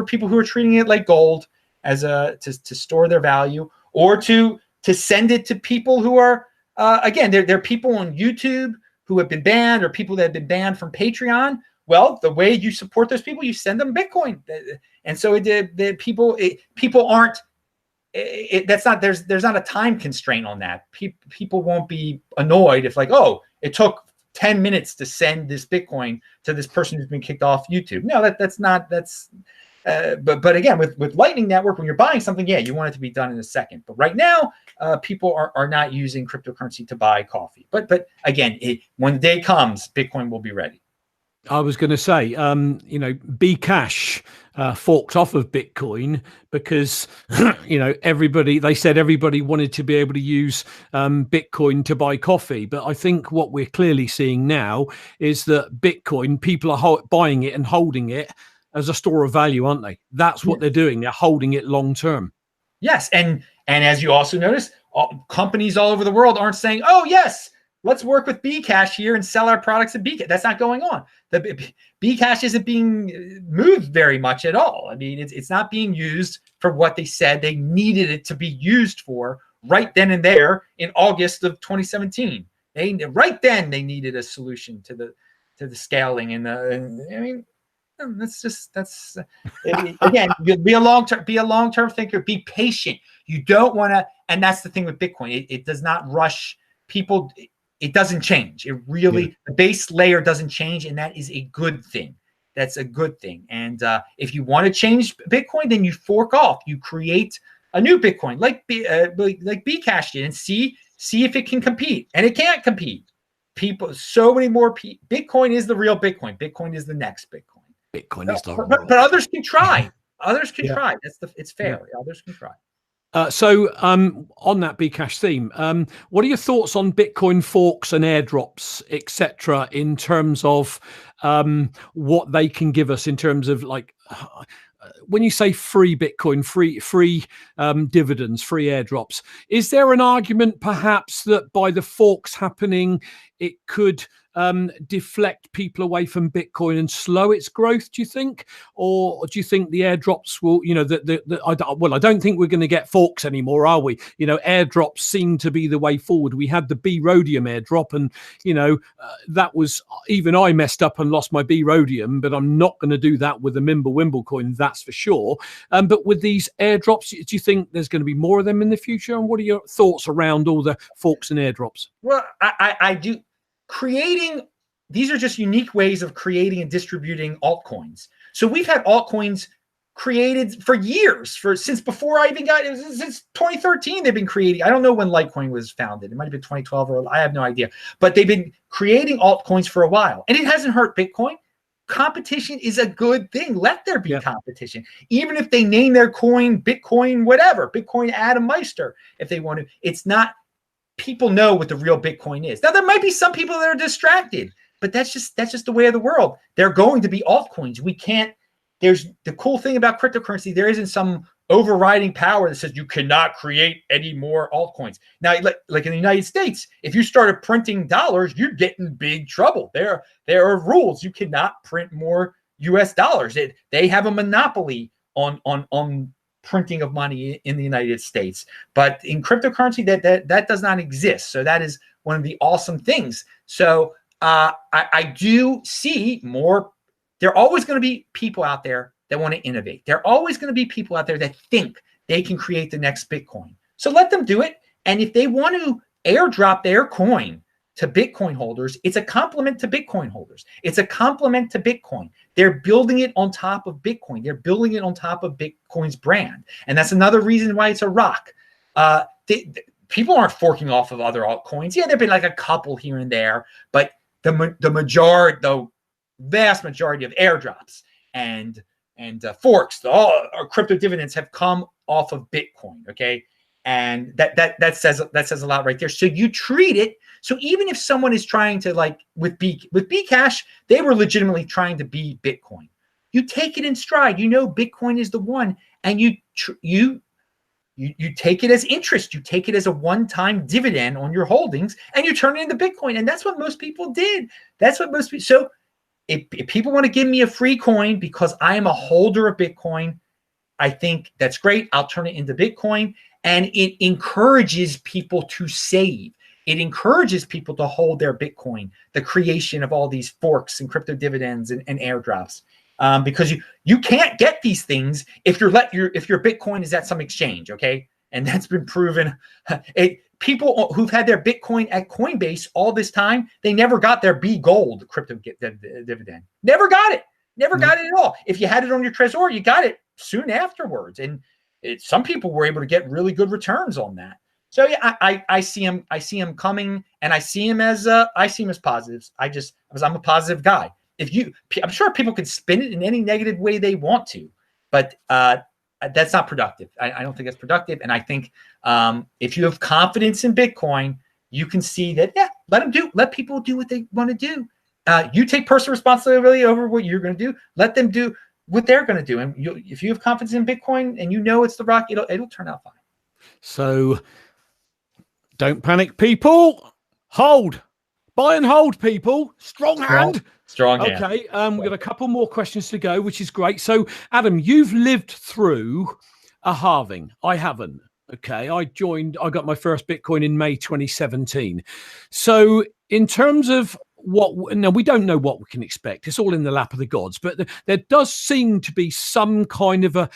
people who are treating it like gold, as to store their value, or to send it to people who are again, they're people on YouTube who have been banned, or people that have been banned from Patreon. Well, the way you support those people, you send them Bitcoin, and so people aren't. There's not a time constraint on that. People won't be annoyed if, like, oh, it took 10 minutes to send this Bitcoin to this person who's been kicked off YouTube. No, but again, with Lightning Network, when you're buying something, yeah, you want it to be done in a second. But right now, people are not using cryptocurrency to buy coffee. But again, when the day comes, Bitcoin will be ready. I was going to say, BeCash forked off of Bitcoin because, they said everybody wanted to be able to use Bitcoin to buy coffee. But I think what we're clearly seeing now is that Bitcoin, people are buying it and holding it as a store of value, aren't they? That's what they're doing. They're holding it long term. Yes. And as you also notice, companies all over the world aren't saying, oh, yes, let's work with BeCash here and sell our products at BeCash. That's not going on. The BeCash isn't being moved very much at all. I mean, it's not being used for what they said they needed it to be used for right then and there in August of 2017. Right then they needed a solution to the scaling that's again, be a long-term thinker, be patient. You don't want to, and that's the thing with Bitcoin. It does not rush people. It doesn't change. The base layer doesn't change, and that is a good thing. That's a good thing. And if you want to change Bitcoin, then you fork off. You create a new Bitcoin, like BeCash did, and see if it can compete. And it can't compete. So many more Bitcoin is the real Bitcoin. Bitcoin is the next Bitcoin. Bitcoin is the but others can try. Others can try. It's fair. Yeah. Others can try. So on that BeCash theme, what are your thoughts on Bitcoin forks and airdrops, etc., in terms of what they can give us in terms of, like, when you say free Bitcoin, free dividends, free airdrops, is there an argument perhaps that by the forks happening, it could deflect people away from Bitcoin and slow its growth, do you think? Or do you think the airdrops will, I don't think we're going to get forks anymore, are we? Airdrops seem to be the way forward. We had the B-Rhodium airdrop, and, that was, even I messed up and lost my B-Rhodium, but I'm not going to do that with a Mimblewimble coin, that's for sure. But with these airdrops, do you think there's going to be more of them in the future? And what are your thoughts around all the forks and airdrops? Well, I do. These are just unique ways of creating and distributing altcoins. So we've had altcoins created for years, since before I even since 2013, they've been creating. I don't know when Litecoin was founded. It might have been 2012, or I have no idea. But they've been creating altcoins for a while, and it hasn't hurt Bitcoin. Competition is a good thing. Let there be competition. Even if they name their coin Bitcoin, whatever, Bitcoin Meister, if they want to. It's not. People know what the real Bitcoin is. Now, there might be some people that are distracted, but that's just the way of the world. They're going to be altcoins. There's the cool thing about cryptocurrency. There isn't some overriding power that says you cannot create any more altcoins. Now, like in the United States, if you started printing dollars, you'd get in big trouble. There are rules. You cannot print more US dollars. They have a monopoly on printing of money in the United States. But in cryptocurrency, that does not exist. So that is one of the awesome things. So I do see more. There are always going to be people out there that want to innovate. There are always going to be people out there that think they can create the next Bitcoin. So let them do it. And if they want to airdrop their coin to Bitcoin holders. It's a compliment to Bitcoin holders. It's a compliment to Bitcoin. They're building it on top of Bitcoin. They're building it on top of Bitcoin's brand. And that's another reason why it's a rock. People aren't forking off of other altcoins. Yeah, there've been like a couple here and there, but the vast majority of airdrops and forks, all crypto dividends have come off of Bitcoin. Okay. And that says a lot right there. So you treat it. So even if someone is trying to, like with BeCash, they were legitimately trying to be Bitcoin. You take it in stride. You know Bitcoin is the one, and you take it as interest. You take it as a one-time dividend on your holdings, and you turn it into Bitcoin. And that's what most people did. That's what most people. So if people want to give me a free coin because I am a holder of Bitcoin, I think that's great. I'll turn it into Bitcoin. And it encourages people to save. It encourages people to hold their Bitcoin, the creation of all these forks and crypto dividends and airdrops. Because you can't get these things if your Bitcoin is at some exchange, okay? And that's been proven. People who've had their Bitcoin at Coinbase all this time, they never got their B Gold crypto dividend. Never got it. Never got it at all. If you had it on your Trezor, you got it soon afterwards. And some people were able to get really good returns on that. So yeah, I see him coming, and I see him as positives. I'm a positive guy. I'm sure people can spin it in any negative way they want to, but that's not productive. I don't think that's productive. And I think if you have confidence in Bitcoin, you can see that, yeah, let people do what they want to do. You take personal responsibility over what you're going to do. Let them do what they're going to do. And if you have confidence in Bitcoin and you know it's the rock, it'll turn out fine. So don't panic, people. Hold. Buy and hold, people. Strong hand. Strong hand. Okay, we've got a couple more questions to go, which is great. So, Adam, you've lived through a halving. I haven't. Okay, I got my first Bitcoin in May 2017. So, in terms of now we don't know what we can expect. It's all in the lap of the gods, but there does seem to be some kind of a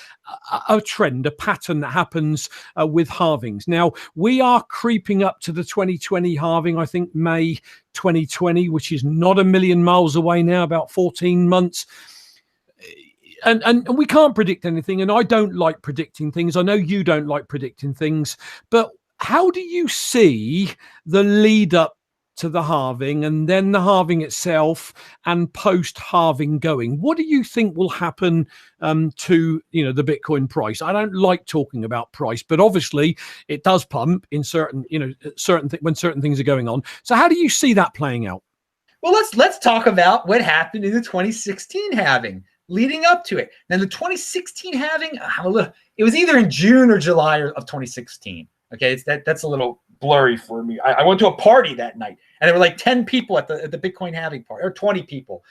trend, a pattern that happens with halvings. Now we are creeping up to the 2020 halving, I think May 2020, which is not a million miles away now, about 14 months. And we can't predict anything, and I don't like predicting things. I know you don't like predicting things, but how do you see the lead up to the halving and then the halving itself and post-halving going? What do you think will happen to the Bitcoin price? I don't like talking about price, but obviously it does pump in when certain things are going on. So how do you see that playing out? Well, let's talk about what happened in the 2016 halving leading up to it. Now the 2016 halving, it was either in June or July of 2016. Okay, that's a little blurry for me. I went to a party that night, and there were like 10 people at the Bitcoin halving party, or 20 people.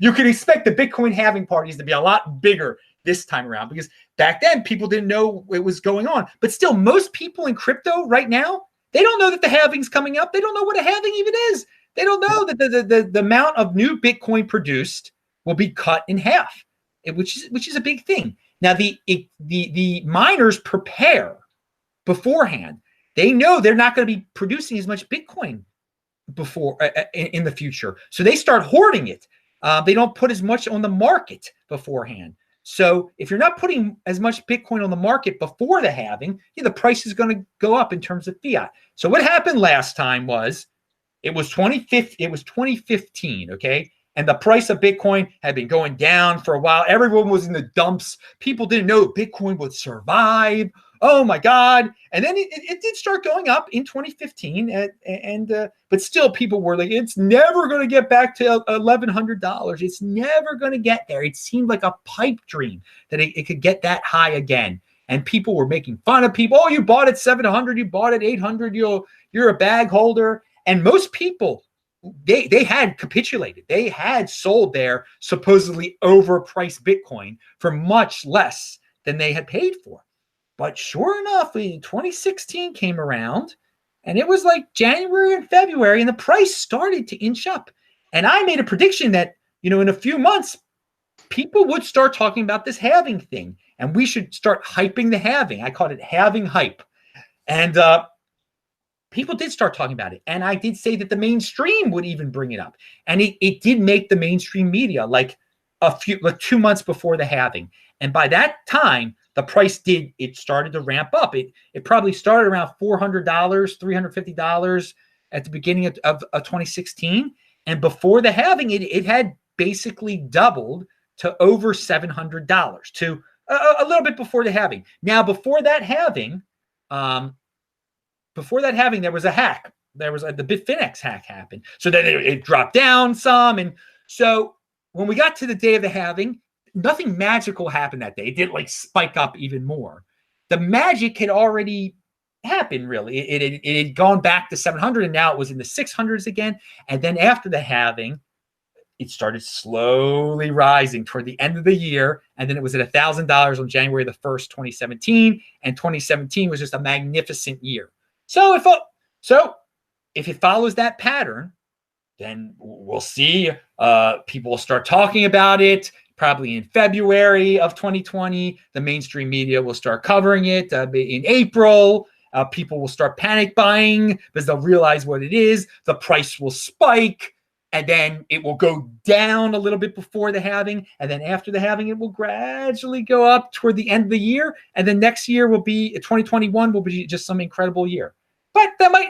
You could expect the Bitcoin halving parties to be a lot bigger this time around, because back then people didn't know what was going on. But still, most people in crypto right now, they don't know that the halving's coming up. They don't know what a halving even is. They don't know that the amount of new Bitcoin produced will be cut in half, which is a big thing. Now the miners prepare beforehand. They know they're not going to be producing as much Bitcoin in the future, so they start hoarding it. They don't put as much on the market beforehand. So if you're not putting as much Bitcoin on the market before the halving, the price is going to go up in terms of fiat. So what happened last time was it was 2015, okay? And the price of Bitcoin had been going down for a while. Everyone was in the dumps. People didn't know Bitcoin would survive. Oh my God. And then it did start going up in 2015. But still people were like, it's never going to get back to $1,100. It's never going to get there. It seemed like a pipe dream that it could get that high again. And people were making fun of people. Oh, you bought it 700, you bought it 800, you're a bag holder. And most people, they had capitulated. They had sold their supposedly overpriced Bitcoin for much less than they had paid for. But sure enough, 2016 came around, and it was like January and February, and the price started to inch up. And I made a prediction that, in a few months, people would start talking about this halving thing, and we should start hyping the halving. I called it halving hype. And people did start talking about it. And I did say that the mainstream would even bring it up. And it did make the mainstream media like 2 months before the halving. And by that time, the price it started to ramp up. It probably started around $400, $350 at the beginning of 2016. And before the halving, it had basically doubled to over $700 to a little bit before the halving. Now, before that halving, there was a hack. There was the Bitfinex hack happened. So then it dropped down some. And so when we got to the day of the halving, nothing magical happened that day. It didn't like spike up even more. The magic had already happened, really. It had gone back to 700, and now it was in the 600s again. And then after the halving, it started slowly rising toward the end of the year. And then it was at $1,000 on January the 1st, 2017. And 2017 was just a magnificent year. So if it follows that pattern, then we'll see. People will start talking about it. Probably in February of 2020, the mainstream media will start covering it. In April, people will start panic buying because they'll realize what it is. The price will spike, and then it will go down a little bit before the halving. And then after the halving, it will gradually go up toward the end of the year. And then next year 2021 will be just some incredible year. But that might,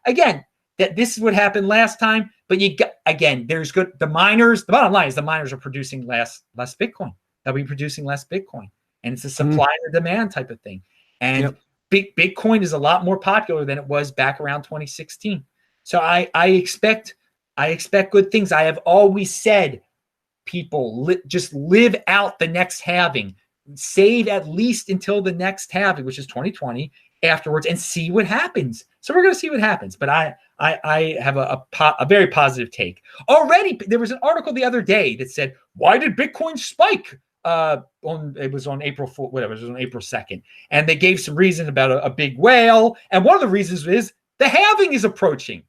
again, that this is what happened last time. But there's good. The bottom line is the miners are producing less Bitcoin. They'll be producing less Bitcoin. And it's a supply and demand type of thing. And Bitcoin is a lot more popular than it was back around 2016. So I expect good things. I have always said, people, just live out the next halving. Save at least until the next halving, which is 2020, afterwards, and see what happens. So we're going to see what happens. But I have a very positive take. Already, there was an article the other day that said, why did Bitcoin spike? It was on April 4th, whatever, it was on April 2nd. And they gave some reason about a big whale. And one of the reasons is the halving is approaching.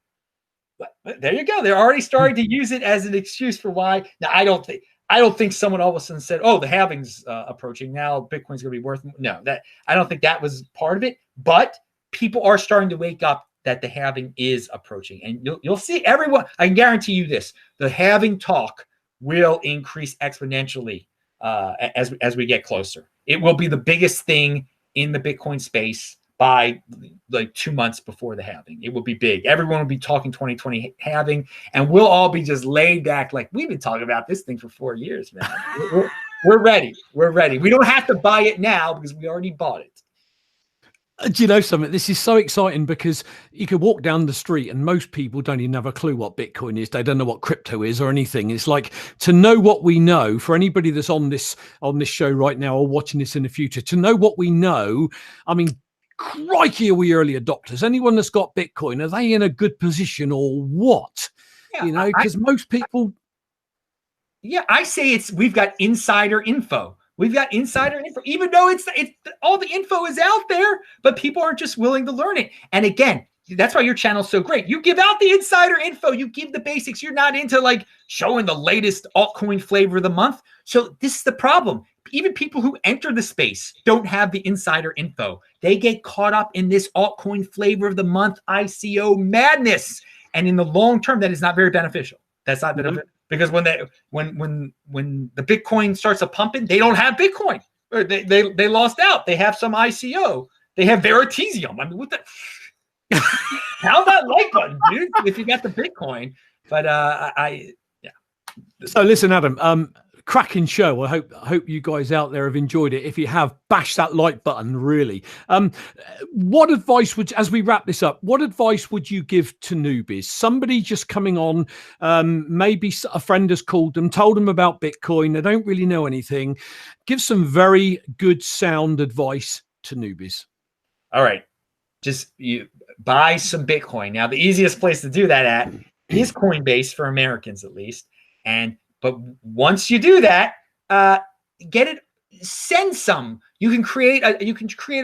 But there you go. They're already starting to use it as an excuse for why. Now, I don't think someone all of a sudden said, oh, the halving's approaching. Now Bitcoin's going to be worth. No, I don't think that was part of it. But people are starting to wake up that the halving is approaching. And you'll see everyone. I can guarantee you this. The halving talk will increase exponentially as we get closer. It will be the biggest thing in the Bitcoin space by like 2 months before the halving. It will be big. Everyone will be talking 2020 halving, and we'll all be just laid back like we've been talking about this thing for 4 years, man. We're ready. We're ready. We don't have to buy it now because we already bought it. Do you know something? This is so exciting because you could walk down the street and most people don't even have a clue what Bitcoin is. They don't know what crypto is or anything. It's like, to know what we know, for anybody that's on this show right now or watching this in the future, to know what we know. I mean, crikey, are we early adopters? Anyone that's got Bitcoin, are they in a good position or what? Yeah, because most people. Yeah, I say we've got insider info. We've got insider info, even though it's all the info is out there, but people aren't just willing to learn it. And again, that's why your channel's so great. You give out the insider info. You give the basics. You're not into like showing the latest altcoin flavor of the month. So this is the problem. Even people who enter the space don't have the insider info. They get caught up in this altcoin flavor of the month ICO madness. And in the long term, that is not very beneficial. That's not beneficial. Because when the Bitcoin starts a pumping, they don't have Bitcoin. Or they lost out. They have some ICO. They have Veritasium. I mean, what the how that like button, dude? If you got the Bitcoin. But yeah. So listen, Adam. Cracking show. I hope you guys out there have enjoyed it. If you have, bash that like button, really. What advice as we wrap this up, what advice would you give to newbies? Somebody just coming on, maybe a friend has called them, told them about Bitcoin. They don't really know anything. Give some very good sound advice to newbies. All right. Just you buy some Bitcoin. Now, the easiest place to do that at is Coinbase, for Americans at least. But once you do that, get it, send some. You can create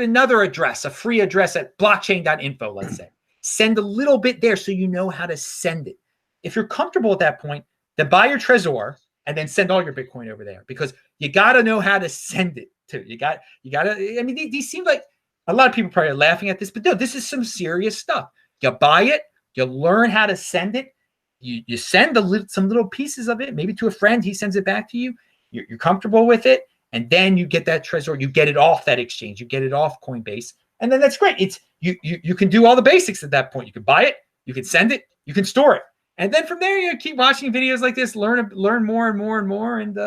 another address, a free address at blockchain.info, let's say. Send a little bit there so you know how to send it. If you're comfortable at that point, then buy your Trezor and then send all your Bitcoin over there, because you got to know how to send it too. You got to, I mean, these seem like a lot of people probably are laughing at this, but no, this is some serious stuff. You buy it, you learn how to send it. You send some little pieces of it, maybe to a friend, he sends it back to you. You're comfortable with it. And then you get that Trezor, you get it off that exchange, you get it off Coinbase. And then that's great. It's you can do all the basics at that point. You can buy it, you can send it, you can store it. And then from there, you keep watching videos like this, learn more and more and more. And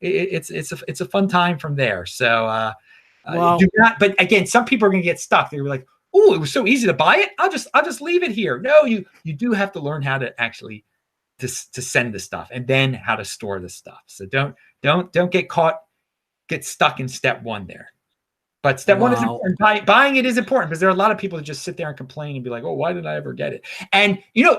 it's a fun time from there. So do not, but again, some people are going to get stuck. They're like, oh, it was so easy to buy it. I'll just leave it here. No, you do have to learn how to actually to send the stuff and then how to store the stuff. So don't get stuck in step one there. But step one is important. Buying it is important because there are a lot of people that just sit there and complain and be like, oh, why did I ever get it? And you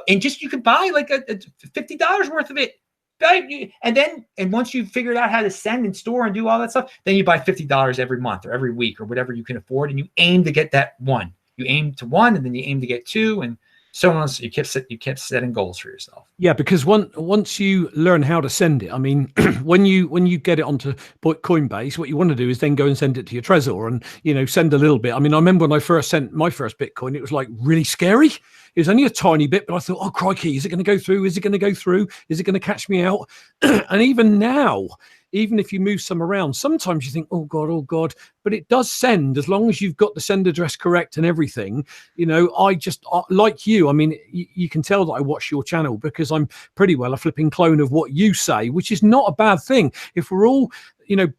can buy like a $50 worth of it. And once you've figured out how to send and store and do all that stuff, then you buy $50 every month or every week or whatever you can afford, and you aim to get that one. You aim to one, and then you aim to get two, and so on. So you kept setting goals for yourself. Yeah, because once you learn how to send it, I mean, when you get it onto Coinbase, what you want to do is then go and send it to your Trezor and send a little bit. I mean, I remember when I first sent my first Bitcoin, it was like really scary. It was only a tiny bit, but I thought, oh crikey, is it going to go through? Is it going to go through? Is it going to catch me out? And even now, even if you move some around, sometimes you think, oh God, but it does send as long as you've got the send address correct and everything. I just like you. I mean, you can tell that I watch your channel because I'm pretty well a flipping clone of what you say, which is not a bad thing. If we're all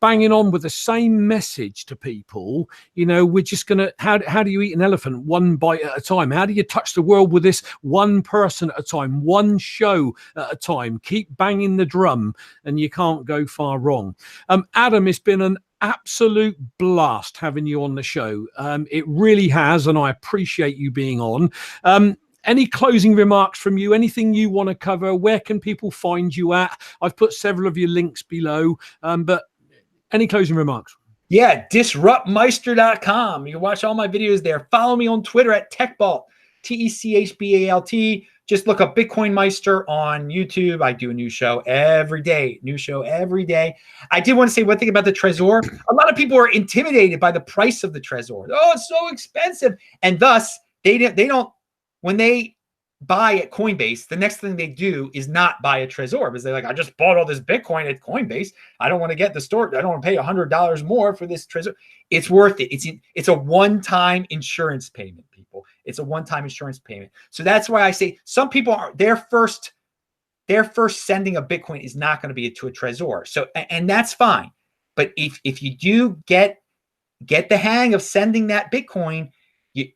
banging on with the same message to people, we're just going to, how do you eat an elephant one bite at a time? How do you touch the world with this one person at a time, one show at a time? Keep banging the drum and you can't go far wrong. Adam, it's been an absolute blast having you on the show. It really has, and I appreciate you being on. Any closing remarks from you? Anything you want to cover? Where can people find you at? I've put several of your links below, but any closing remarks? Yeah, disruptmeister.com. You can watch all my videos there. Follow me on Twitter at TechBalt, TechBalt. Just look up Bitcoin Meister on YouTube. I do a new show every day. I did want to say one thing about the Trezor. A lot of people are intimidated by the price of the Trezor. Oh, it's so expensive. And thus, they don't, when they buy at Coinbase, the next thing they do is not buy a Trezor because they're like, I just bought all this Bitcoin at Coinbase. I don't want to get the store. I don't want to pay $100 more for this Trezor. It's worth it. It's a one-time insurance payment, people. It's a one-time insurance payment. So that's why I say some people are their first sending of Bitcoin is not going to be to a Trezor. So, and that's fine. But if you do get the hang of sending that Bitcoin,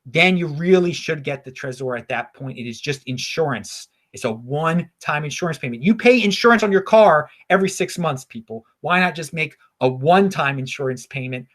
then you really should get the Trezor at that point. It is just insurance. It's a one-time insurance payment. You pay insurance on your car every 6 months, people. Why not just make a one-time insurance payment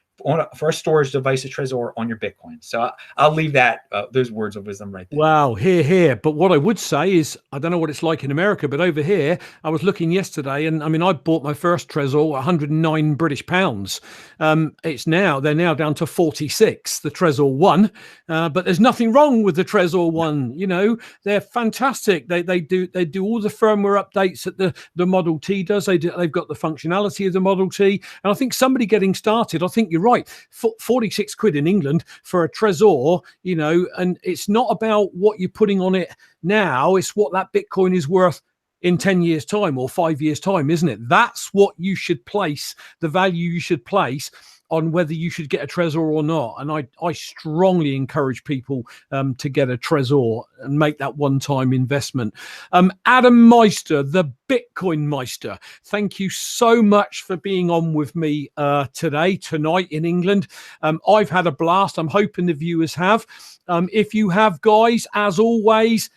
for a storage device, a Trezor, on your Bitcoin? So I'll leave that those words of wisdom right there. Wow, here. But what I would say is, I don't know what it's like in America, but over here, I was looking yesterday, and I mean, I bought my first Trezor, 109 British pounds. They're now down to 46, the Trezor 1. But there's nothing wrong with the Trezor 1. They're fantastic. They do all the firmware updates that the Model T does. They've got the functionality of the Model T. And I think somebody getting started, I think you're right, 46 quid in England for a Trezor, and it's not about what you're putting on it now, it's what that Bitcoin is worth in 10 years time or 5 years time, isn't it? That's what you should place, the value you should place on whether you should get a Trezor or not. And I strongly encourage people to get a Trezor and make that one-time investment. Adam Meister, the Bitcoin Meister, thank you so much for being on with me tonight in England. I've had a blast. I'm hoping the viewers have. If you have, guys, as always,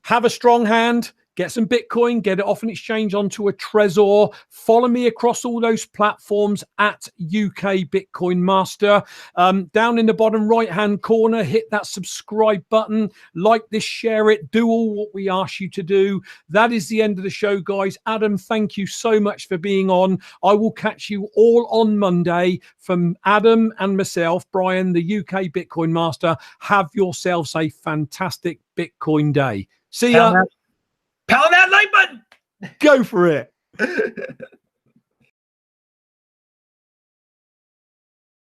have a strong hand. Get some Bitcoin, get it off an exchange onto a Trezor. Follow me across all those platforms at uk.bitcoin.master. Down in the bottom right-hand corner, hit that subscribe button. Like this, share it, do all what we ask you to do. That is the end of the show, guys. Adam, thank you so much for being on. I will catch you all on Monday. From Adam and myself, Brian, the UK Bitcoin Master, have yourselves a fantastic Bitcoin day. See ya. Pound that like button. Go for it.